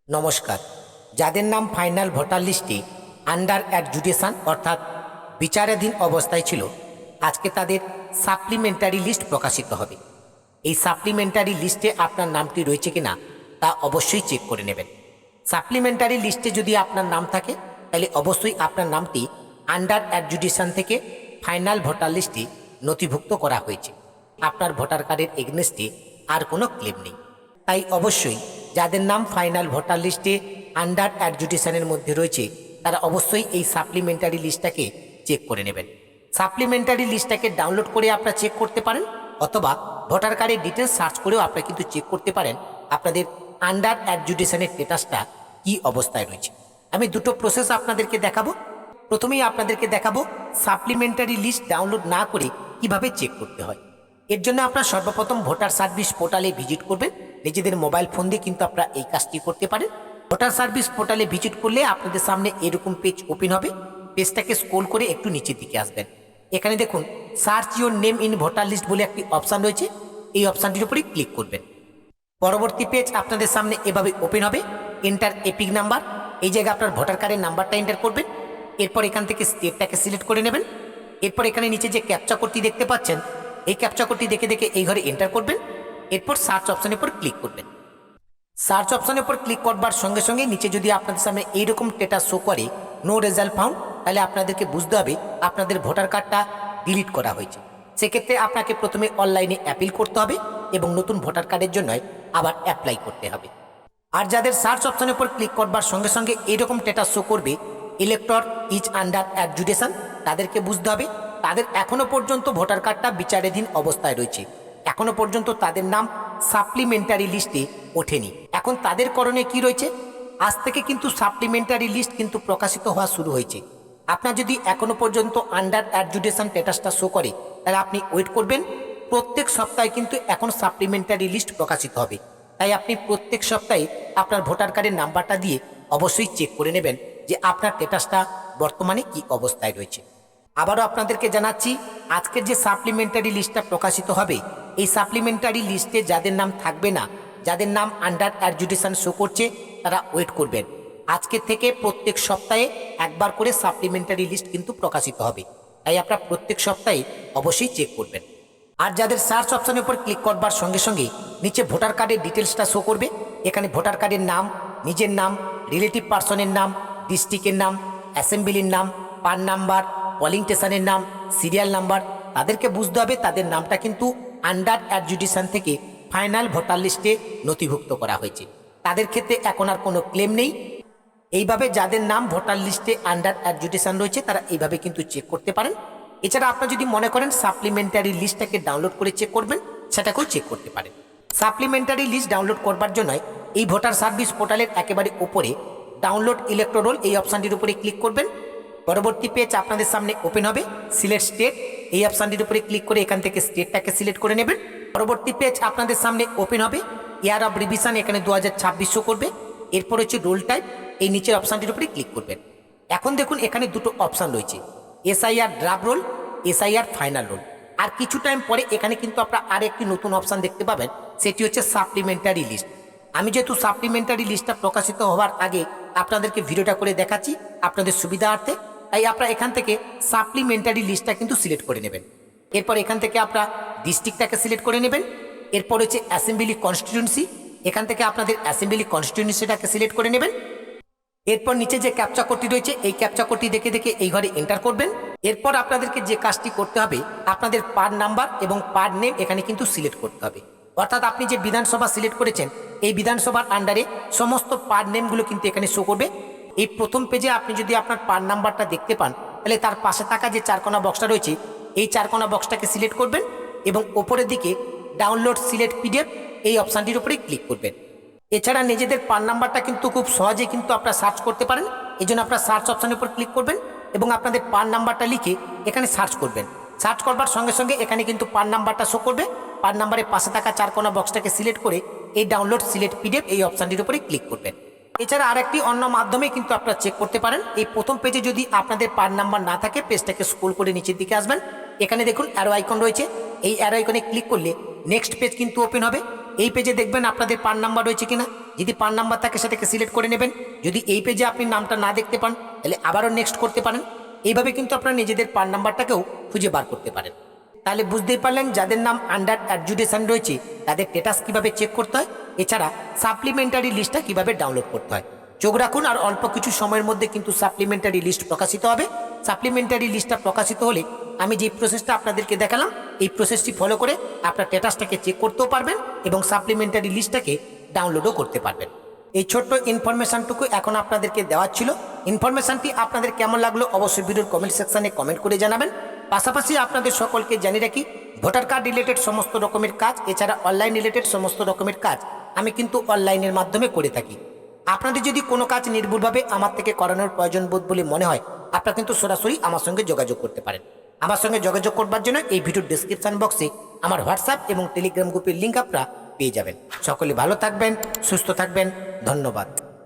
নমস্কার। যাদের নাম ফাইনাল ভোটার লিস্টে আন্ডার অ্যাডজুডিকেশন অর্থাৎ বিচারাধীন অবস্থায় ছিল, আজকে তাদের সাপ্লিমেন্টারি লিস্ট প্রকাশিত হবে। এই সাপ্লিমেন্টারি লিস্টে আপনার নামটি রয়েছে কিনা তা অবশ্যই চেক করে নেবেন। সাপ্লিমেন্টারি লিস্টে যদি আপনার নাম থাকে তাহলে অবশ্যই আপনার নামটি আন্ডার অ্যাডজুডিকেশন থেকে ফাইনাল ভোটার লিস্টে নথিভুক্ত করা হয়েছে। আপনার ভোটার কার্ডের এগনেস্টে আর কোনো ক্লেম নেই। তাই অবশ্যই যাদের নাম ফাইনাল ভোটার লিস্টে আন্ডার অ্যাডজুডিকেশনের মধ্যে রয়েছে তারা অবশ্যই এই সাপ্লিমেন্টারি লিস্টটাকে চেক করে নেবেন। সাপ্লিমেন্টারি লিস্টটাকে ডাউনলোড করে আপনারা চেক করতে পারেন, অথবা ভোটার কার্ডের ডিটেলস সার্চ করেও আপনারা কিন্তু চেক করতে পারেন আপনাদের আন্ডার অ্যাডজুডিকেশনের স্ট্যাটাসটা কী অবস্থায় রয়েছে। আমি দুটো প্রসেস আপনাদেরকে দেখাবো। প্রথমেই আপনাদেরকে দেখাবো সাপ্লিমেন্টারি লিস্ট ডাউনলোড না করে কিভাবে চেক করতে হয়। এর জন্য আপনারা সর্বপ্রথম ভোটার সার্ভিস পোর্টালে ভিজিট করবেন। নিজেদের মোবাইল ফোন দিয়ে কিন্তু আপনারা এই কাজটি করতে পারেন। ভোটার সার্ভিস পোর্টালে ভিজিট করলে আপনাদের সামনে এরকম পেজ ওপেন হবে। পেজটাকে স্ক্রল করে একটু নিচের দিকে আসবেন। এখানে দেখুন search your name in voter list বলে একটি অপশান রয়েছে। এই অপশানটির উপরে ক্লিক করবেন। পরবর্তী পেজ আপনাদের সামনে এভাবে ওপেন হবে। এন্টার এপিক নাম্বার, এই জায়গায় আপনার ভোটার কার্ডের নাম্বারটা এন্টার করবেন। এরপর এখান থেকে স্টেটটাকে সিলেক্ট করে নেবেন। এরপর এখানে নিচে যে ক্যাপচা কোডটি দেখতে পাচ্ছেন, এই ক্যাপচা কোডটি দেখে দেখে এই ঘরে এন্টার করবেন। এরপর সার্চ অপশানের উপর ক্লিক করবেন। সার্চ অপশানের উপর ক্লিক করবার সঙ্গে সঙ্গে নিচে যদি আপনাদের সামনে এইরকম স্ট্যাটাস শো করে নো রেজাল্ট ফাউন্ড, তাহলে আপনাদেরকে বুঝতে হবে আপনাদের ভোটার কার্ডটা ডিলিট করা হয়েছে। সেক্ষেত্রে আপনাকে প্রথমে অনলাইনে অ্যাপিল করতে হবে এবং নতুন ভোটার কার্ডের জন্য আবার অ্যাপ্লাই করতে হবে। আর যাদের সার্চ অপশানের উপর ক্লিক করবার সঙ্গে সঙ্গে এইরকম স্ট্যাটাস শো করবে ইলেক্টর ইজ আন্ডার অ্যাডজুডিকেশন, তাদেরকে বুঝতে হবে তাদের এখনো পর্যন্ত ভোটার কার্ডটা বিচারাধীন অবস্থায় রয়েছে। এখনো পর্যন্ত তাদের নাম সাপ্লিমেন্টারি লিস্টে ওঠেনি। এখন তাদের করণীয় কি রয়েছে? আজ থেকে কিন্তু সাপ্লিমেন্টারি লিস্ট কিন্তু প্রকাশিত হওয়া শুরু হয়েছে। আপনার যদি এখনো পর্যন্ত আন্ডার অ্যাডজুডিকেশন স্ট্যাটাসটা শো করে তাহলে আপনি ওয়েট করবেন। প্রত্যেক সপ্তাহে কিন্তু এখন সাপ্লিমেন্টারি লিস্ট প্রকাশিত হবে। তাই আপনি প্রত্যেক সপ্তাহে আপনার ভোটার কার্ডের নাম্বারটা দিয়ে অবশ্যই চেক করে নেবেন যে আপনার স্ট্যাটাসটা বর্তমানে কি অবস্থায় রয়েছে। আবারও আপনাদেরকে জানাচ্ছি, আজকের যে সাপ্লিমেন্টারি লিস্টটা প্রকাশিত হবে, এই সাপ্লিমেন্টারি লিস্টে যাদের নাম থাকবে না, যাদের নাম আন্ডার অ্যাডজুডিকেশন শো করছে, তারা ওয়েট করবেন। আজকের থেকে প্রত্যেক সপ্তাহে একবার করে সাপ্লিমেন্টারি লিস্ট কিন্তু প্রকাশিত হবে। তাই আপনারা প্রত্যেক সপ্তাহে অবশ্যই চেক করবেন। আর যাদের সার্চ অপশানের উপর ক্লিক করবার সঙ্গে সঙ্গে নিচে ভোটার কার্ডের ডিটেলসটা শো করবে। এখানে ভোটার কার্ডের নাম, নিজের নাম, রিলেটিভ পার্সনের নাম, ডিস্ট্রিক্টের নাম, অ্যাসেম্বলির নাম, পান নাম্বার, পোলিং স্টেশনের নাম, সিরিয়াল নাম্বার, তাদেরকে বুঝতে হবে তাদের নামটা কিন্তু আন্ডার অ্যাডজুডিকেশন থেকে ফাইনাল ভোটার লিস্টে নথিভুক্ত করা হয়েছে। তাদের ক্ষেত্রে এখন আর কোনো ক্লেম নেই। এইভাবে যাদের নাম ভোটার লিস্টে আন্ডার অ্যাডজুডিকেশন রয়েছে তারা এইভাবে কিন্তু চেক করতে পারেন। এছাড়া আপনারা যদি মনে করেন সাপ্লিমেন্টারি লিস্টটাকে ডাউনলোড করে চেক করবেন, সেটাকেও চেক করতে পারেন। সাপ্লিমেন্টারি লিস্ট ডাউনলোড করবার জন্য এই ভোটার সার্ভিস পোর্টালের একেবারে উপরে ডাউনলোড ইলেক্টোরাল এই অপশানটির উপরে ক্লিক করবেন। পরবর্তী পেজ আপনাদের সামনে ওপেন হবে। সিলেক্ট স্টেট এই অপশানটির উপরে ক্লিক করে এখান থেকে স্টেটটাকে সিলেক্ট করে নেবেন। পরবর্তী পেজ আপনাদের সামনে ওপেন হবে। ইয়ার অফ রিভিশন এখানে 2026 শো করবে। এরপর হচ্ছে রোল টাইপ, এই নিচের অপশানটির উপরে ক্লিক করবেন। এখন দেখুন এখানে দুটো অপশান রয়েছে, SIR draft roll, SIR final roll. আর কিছু টাইম পরে এখানে কিন্তু আপনারা আর একটি নতুন অপশান দেখতে পাবেন, সেটি হচ্ছে সাপ্লিমেন্টারি লিস্ট। আমি যেহেতু সাপ্লিমেন্টারি লিস্টটা প্রকাশিত হওয়ার আগে আপনাদেরকে ভিডিওটা করে দেখাচ্ছি আপনাদের সুবিধার্থে, তাই আপনারা এখান থেকে সাপ্লিমেন্টারি লিস্টটা কিন্তু সিলেক্ট করে নেবেন। এরপর এখান থেকে আপনারা ডিস্ট্রিক্টটাকে সিলেক্ট করে নেবেন। এরপর হচ্ছে অ্যাসেম্বলি কনস্টিটিউয়েন্সি, এখান থেকে আপনাদের অ্যাসেম্বলি কনস্টিটিউয়েন্সিটাকে সিলেক্ট করে নেবেন। এরপর নিচে যে ক্যাপচা কোডটি রয়েছে এই ক্যাপচা কোডটি দেখে দেখে এই ঘরে এন্টার করবেন। এরপর আপনাদেরকে যে কাজটি করতে হবে, আপনাদের পার নাম্বার এবং পার নেম এখানে কিন্তু সিলেক্ট করতে হবে। অর্থাৎ আপনি যে বিধানসভা সিলেক্ট করেছেন এই বিধানসভার আন্ডারে সমস্ত পার নেমগুলো কিন্তু এখানে শো করবে। এই প্রথম পেজে আপনি যদি আপনার পার নাম্বারটা দেখতে পান তাহলে তার পাশে থাকা যে চারকোনা বক্সটা রয়েছে এই চারকোনা বক্সটাকে সিলেক্ট করবেন এবং ওপরের দিকে ডাউনলোড সিলেক্ট পিডিএফ এই অপশানটির উপরে ক্লিক করবেন। এছাড়া নিজেদের পান নাম্বারটা কিন্তু খুব সহজে কিন্তু আপনারা সার্চ করতে পারেন। এই জন্য আপনারা সার্চ অপশানের উপর ক্লিক করবেন এবং আপনাদের পান নাম্বারটা লিখে এখানে সার্চ করবেন। সার্চ করবার সঙ্গে সঙ্গে এখানে কিন্তু পান নাম্বারটা শো করবে। পান নাম্বারের পাশে থাকা চারকোনা বক্সটাকে সিলেক্ট করে এই ডাউনলোড সিলেক্ট পিডিএফ এই অপশানটির উপরে ক্লিক করবেন। এছাড়া আরেকটি অন্য মাধ্যমে কিন্তু আপনারা চেক করতে পারেন। এই প্রথম পেজে যদি আপনাদের পান নাম্বার না থাকে পেজটাকে স্ক্রল করে নিচের দিকে আসবেন। এখানে দেখুন অ্যারো আইকন রয়েছে, এই অ্যারো আইকনে ক্লিক করলে নেক্সট পেজ কিন্তু ওপেন হবে। এই পেজে দেখবেন আপনাদের পান নাম্বার রয়েছে কিনা। যদি পান নাম্বার থাকে সেটাকে সিলেক্ট করে নেবেন। যদি এই পেজে আপনি নামটা না দেখতে পান তাহলে আবারও নেক্সট করতে পারেন। এইভাবে কিন্তু আপনারা নিজেদের পান নাম্বারটাকেও খুঁজে বার করতে পারেন। তাহলে বুঝতেই পারলেন যাদের নাম আন্ডার অ্যাডজুডিকেশন রয়েছে তাদের স্ট্যাটাস কীভাবে চেক করতে হয়, এছাড়া সাপ্লিমেন্টারি লিস্টটা কীভাবে ডাউনলোড করতে হয়। চোখ রাখুন, আর অল্প কিছু সময়ের মধ্যে কিন্তু সাপ্লিমেন্টারি লিস্ট প্রকাশিত হবে। সাপ্লিমেন্টারি লিস্টটা প্রকাশিত হলে আমি যে প্রসেসটা আপনাদেরকে দেখালাম এই প্রসেসটি ফলো করে আপনার স্ট্যাটাসটাকে চেক করতেও পারবেন এবং সাপ্লিমেন্টারি লিস্টটাকে ডাউনলোডও করতে পারবেন। এই ছোট্ট ইনফরমেশনটুকু এখন আপনাদেরকে দেওয়ার ছিল। ইনফরমেশনটি আপনাদের কেমন লাগলো অবশ্যই ভিডিওর কমেন্ট সেকশনে কমেন্ট করে জানাবেন। পাশাপাশি আপনাদের সকলকে জানিয়ে রাখি, ভোটার কার্ড রিলেটেড সমস্ত রকমের কাজ, এছাড়া অনলাইন রিলেটেড সমস্ত রকমের কাজ আমি কিন্তু অনলাইনের মাধ্যমে করে থাকি। আপনাদের যদি কোনো কাজ নির্ভুলভাবে আমার থেকে করানোর প্রয়োজন বোধ বলে মনে হয়, আপনারা কিন্তু সরাসরি আমার সঙ্গে যোগাযোগ করতে পারেন। আমার সঙ্গে যোগাযোগ করবার জন্য এই ভিডিওর ডেসক্রিপশন বক্সে আমার হোয়াটসঅ্যাপ এবং টেলিগ্রাম গ্রুপের লিঙ্ক আপনারা পেয়ে যাবেন। সকলে ভালো থাকবেন, সুস্থ থাকবেন, ধন্যবাদ।